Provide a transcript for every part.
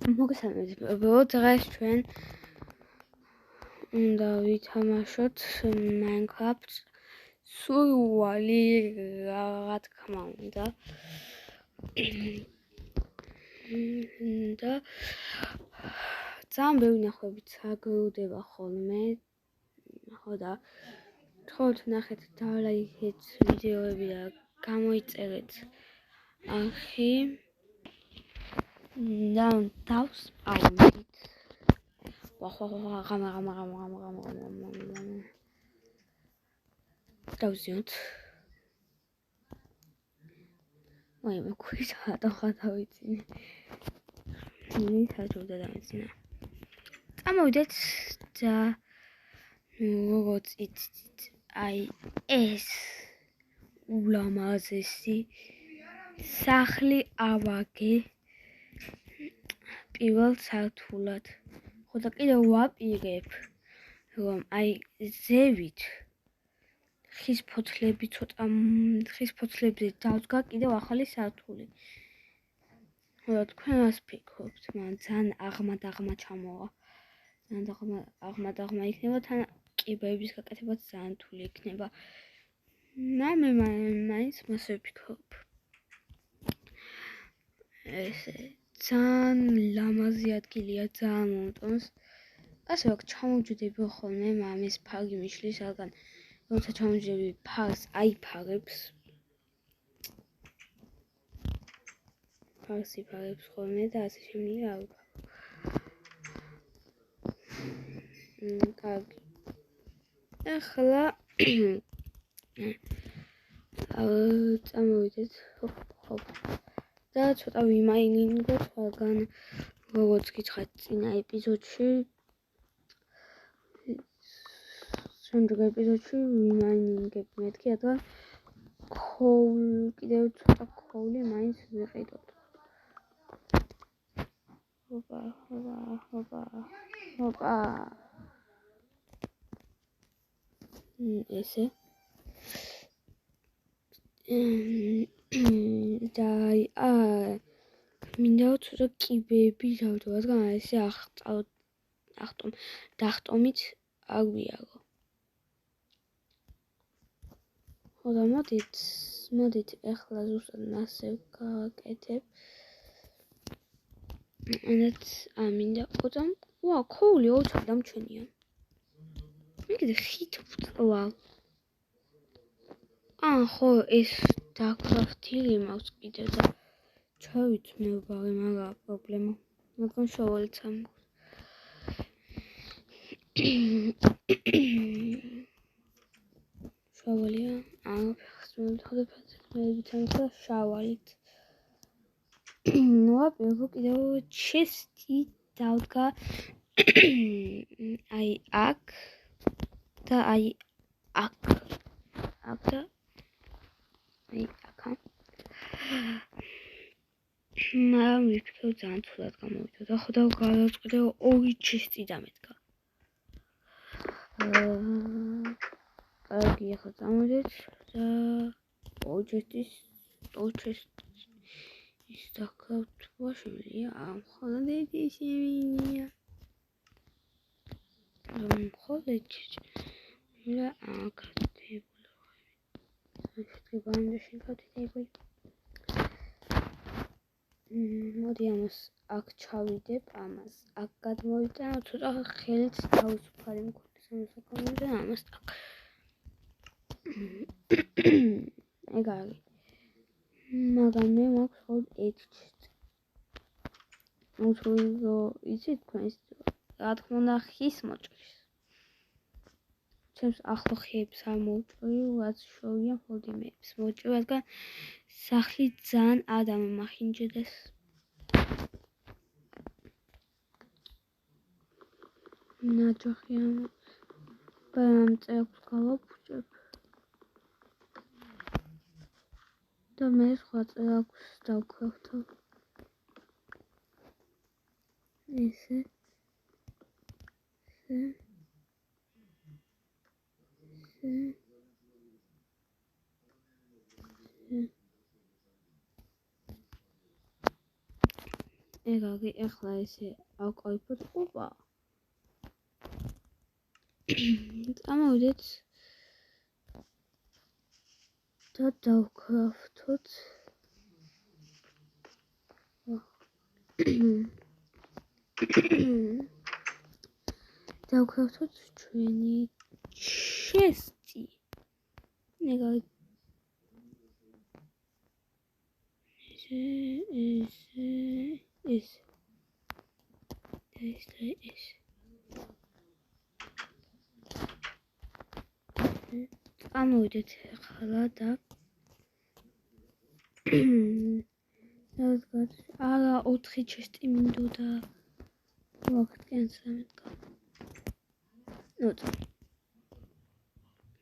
მოგესალმებით. დღეს ჩვენ უნდა ვითამაშოთ Minecraft სურვალი, რა თქმა უნდა. და ძალიან ბევრი ნახვებით საგრუდება ხოლმე. ხო და თქოთ ნახეთ დალაიქეთ ვიდეოები და გამოიწერეთ არხი. და დავსპავნით. დავზიოთ. აი, მოგვიცა დავხატავიცინე. საჭიროა დავიცინა. წამოვიდეთ და როგორც იცით, აი ეს ულამაზესი სახლი ავაგე პირველ სართულად. ხო და კიდევ ვაპირებ, რომ აი ზევით ხის ფოთლებზე დავდგა კიდევ ახალი სართული. ხო და თქვენ მას ფიქრობთ, მაგრამ ძალიან აღმად ჩამოვა. ძალიან აღმად იქნება, თან კიბეების გაკეთებაც ძალიან რთული იქნება. მე მაინც მასე ვფიქრობ. ესე ძალიან ლამაზი ადგილია, ძალიან მომწონს. ასე ვაკ ჩამოვჯდები ხოლმე, მაგრამ ეს ფარგი მიშლის, რადგან როცა ჩამოვჯდები ფარს აიფარებს. ფარს იფარებს ხოლმე და ასე შემიძლია ავიფარო. კარგი. ახლა წამოვიდეთ. ხო. და ცოტა ვიმაინინგოთ, რადგან როგორც გითხრათ წინა ეპიზოდში შემდგომ ეპიზოდში ვიმაინინგებ მეთქი, რადგან კიდევ ცოტა ქოვლი მაინც ვიყიდოთ. ჰოპა. ესე და მინდა ცოტა კიბეები დავდო, რადგან ესე დახტომით არ ვიარო. ხო და მოდით ახლა ზუსტად მასე გავაკეთებ. ანაც მინდა ხოთამ ქოვლი ოჩა დამჩენია. მე კიდე ხით ვწვალ. ხო ეს დაკრაფტილი მაქვს კიდევ და ჩავიწმევ, მაგრამ პრობლემა. მაგრამ შოვალიც ამგ. შავალია. ხოდაფასმეებიცანქა შავალით. ვაპირებ კიდევ ჩესტი დავდგა აი აქ და აი აქ და აი აქა. მაგრამ ვიფიქრე ძალიან ცუდად გამოვიდა და ხო და გადავწყვიტე ორი ჩესტი დამედგა. კარგი, ახლა წამოდეთ და ორი ჩესტის დაკავთვა შემიძლია. მხოლოდ ერთი შემიძლია. მხოლოდ და აკეთებულა. შეიძლება ამდეში გავდიდები. მოდი ამას აქ ჩავიდებ, ამას აქ გადმოვიტანო, ცოტა ხელით თავისუფალი მქონდეს ამას აკეთებ და ამას აქ. ეგ არის. მაგრამ მე მაქვს მხოლოდ ერთი ჩესტი. უცვლელო იცით თქვენს რა თქმა უნდა ხის მოჭრის. ჩემს ახლო ხეებს არ მოვჭრი, რაც შორია მხოლოდ იმებს მოვჭრი, რადგან სახლი ძალიან არ დამემახინჯდეს. ნაჯახი ამ წერს გავაფუჭებ. და მე სხვა წერს დავკრავთავ. ესე ეგაგი ახლა ესე ავკავიფოთ ყובה. წამოვიდეთ და დავკრავთოთ ჩვენი ჩესტი. ეგაგი ეს წამოვიდეთ ახლა და არა 4 ჩესტი მინდოდა ვახტ კენსამეთკა ნუ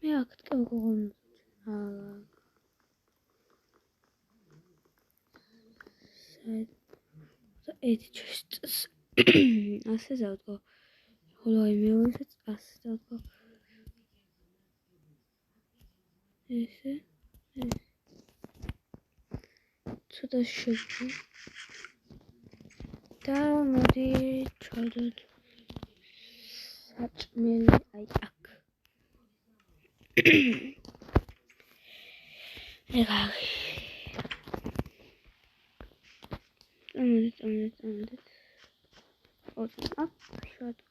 მე აქეთ კი ვგოღონ არა ეს ჩესტს ასე დავდგო ხოლო აი მეორესაც ასე დავდგო ესე ცოტა შეგვი და მოდი ჩავდოთ საჭმელი აი აქ ეგარი ამოდით ოღონდ აქ შევდო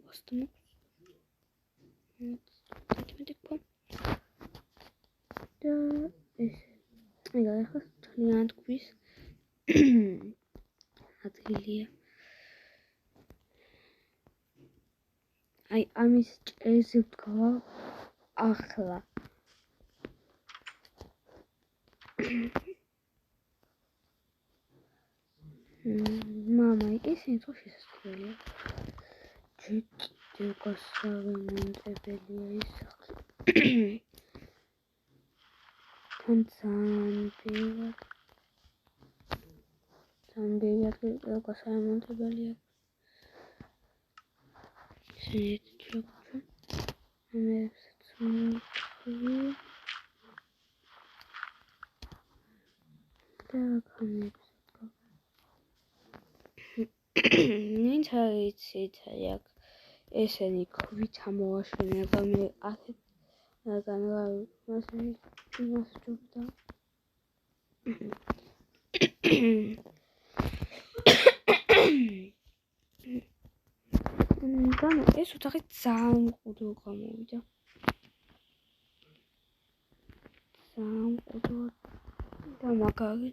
ვასტმო და ეს ეგარი ახლა ძალიან თქვის ადგილია აი ამის ჭერზე ვდგა ახლა მამა ისინი თუ შესაძლებელია ჯერ გასარემონტებელია ის სახლი თან ძალიან ბევრი გასარემონტებელია ისინი ჩუქა ამესაც მოყვი და კამებს ნინც არიცით აქ ესენი ქვით ამოვაშენე და მე აქეთ რადგან რა მასე ჯობდა და ეს ოთახი ძალიან მყუდრო გამოვიდა ძალიან მყუდრო და მაგარი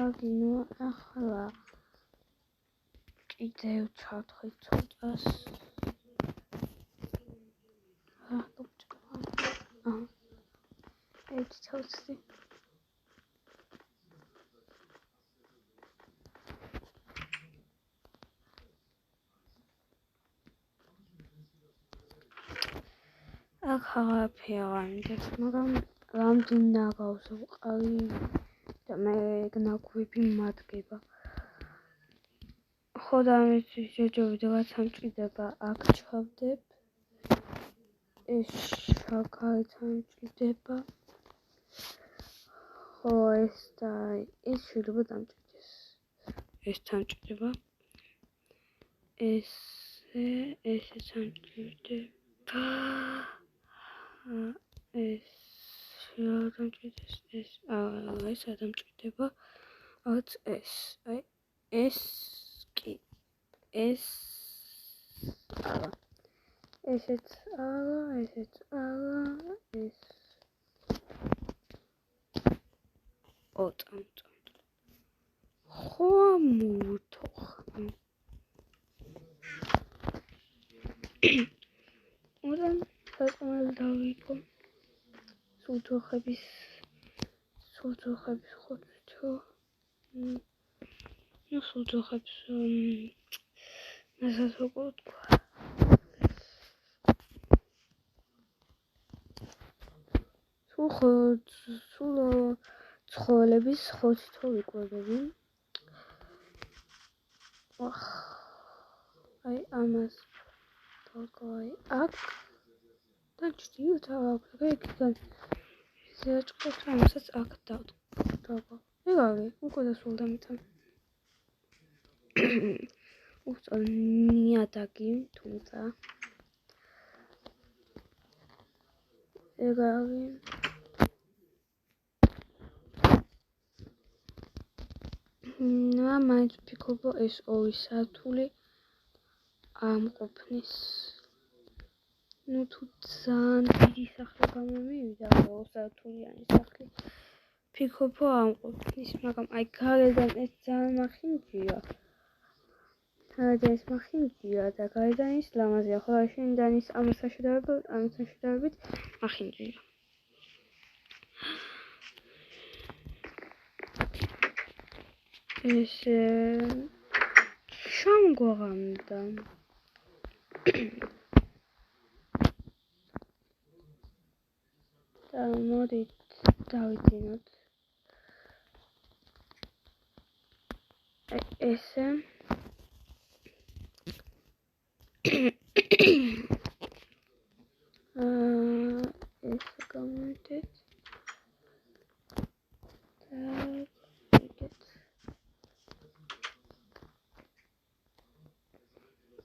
აგინო ახლა კიდევ ჩავთხი ცოტას ერთი ჩავცდი აქ აღარაფერი აღარ მინდებს მაგრამ რამდენი ნაგავს ვყავი და მე ნაგვები მადგება ხო და ამისთვის ჯერჯერობით რაც ამჭირდება აქ ჩავდებ ეს შაქარით ამჭირდება ხო ეს და ეს შეიძლება დამჭირდეს ეს დამჭირდება ესეც ამჭირდება ეს დამჭირდეს ეს ეს დამჭირდება ათ ეს აი ეს კი ეს არა ესეც არა ესეც არა ეს ოტამ ხო მუთოხ ოდან საკმაოდ დავიკო სულთოხების ხოთო ნუ სულთოხებს მასაც როგორ თქვა სულ ცხოველების ხოთო ვიკვირდები აი ამას თოკოი აქ და ჩრდილოეთ აფრიკიდან შეჭრებს რომელსაც აქ დავდაბა. ეგარი, უკვე დასრულდა მითხრა. უსწორ ნიადაგი, თუმცა ეგარი მაინც ვფიქრობ, ეს 2 სართული ამყოფნის. ნუ თუ ძალიან დიდი სახლი გამომივიდა, 2 სართულიანი სახლი. ვფიქრობ, ამყოფნის, მაგრამ აი გარედან ეს ძალიან მახინჯია. ეს მახინჯია და გარედან ის ლამაზია, ხოლო შინიდან ის ამასთან შედარებით მახინჯია. ეს შამგვაღამდა და მოდით დავიძინოთ ესე ეს გამოდით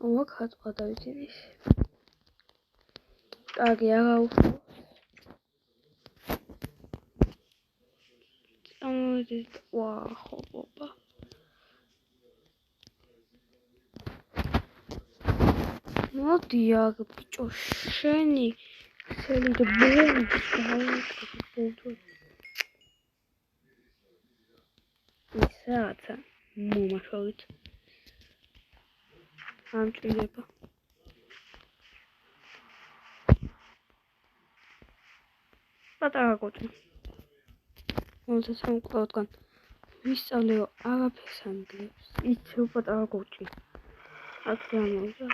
ვაკაც გადავიძინის. კარგი, არა უფრო. წამოვიდეთ, ხობობა. მოდი აქ ბიჭო, შენი ხელი და ბოლოს გავაკეთე. ის რაცა მომაშავეთ. ამჭირდება. პატარა კოჭი. რომელსაც სამყაროდან ვისწავლე არაფერს ანგლებს. იცი პატარა კოჭი. აქ დამოვიდა.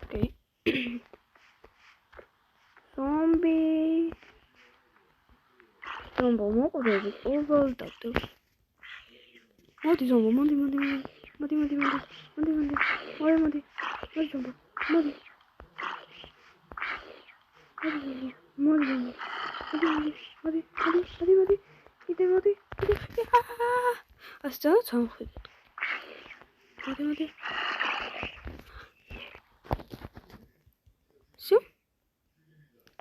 ოკეი. ზომბი. ზომბო მოყვრები, ყოველ დაგდებს. მოდი ზომბო, მოდი. მოდი ზომბო, მოდი. Მოდი. ასე სამხედრო. მოდი. Всё?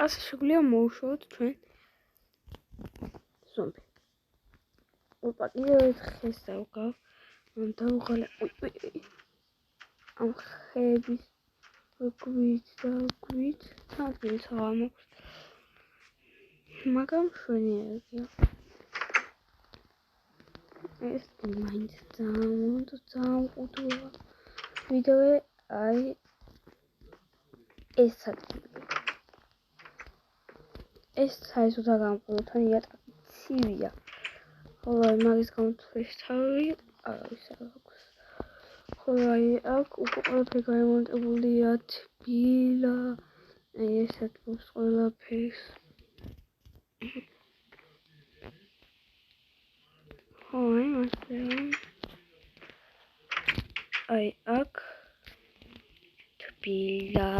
ასე შეგვიძლია მოუშვოთ ჩვენ ზომბი. ოპა, კიდევ ხეს დავგავ. დავუღალე. ამ ხეების გვით თანდაც აღმოჩნდა. მაგრამ შვენიერია. ეს მაინც ძალიან ყუთუა. ვიდეო აი ეს საერთოდ არ გამყოლო, თან იატაკი ცივია. ხოლო აი მაგის გამომთვლის თავი არავის არ აქვს. ხოლო აი აქ უკვე ყველაფერი გარემონტებულია, თბილა. აი ესეთ მოს ყველაფერს. აი მასე. აი აქ თბილა.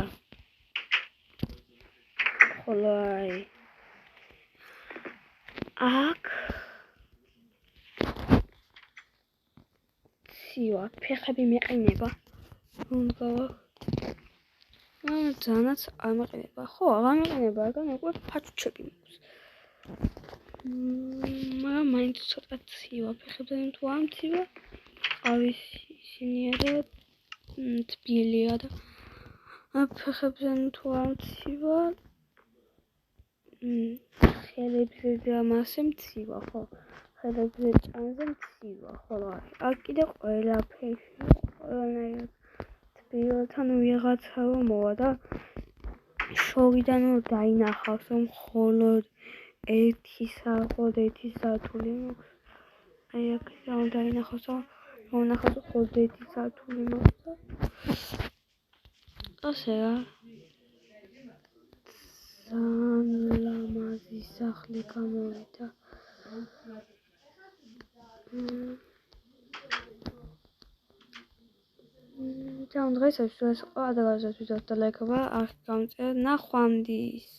ხოლო აი აქ ცივა, ფეხები მეყინება. უნდა ძალიანაც არ მეყინება. ხო, აღარ მეყინება, რადგან უკვე ფაჩუჩები მაქვს. მაგრამ მაინც ცოტა ცივა, ფეხებთან თუ არ მცივა, ყავის ისინია და თბილია და ფეხებთან თუ არ მცივა, ხელებზე და მასე მცივა, ხო. ხელებზე ჭანზე მცივა, ხოლო აქ კიდე ყველაფერში ყველანაირად თბილთან ვიღაცა რომ მოვა და შორიდან დაინახავს, რომ მხოლოდ ერთი სართული მაქვს. აი აქ რომ დაინახავს, რომ მონახავს მხოლოდ ერთი სართული მაქვს და ასე რა. ძალიან ლამაზი სახლი გამოვიდა. დღეისათვის ეს იყო ადამიანებს ვიდეოს და ლაიქობა არ გამწია ნახვამდის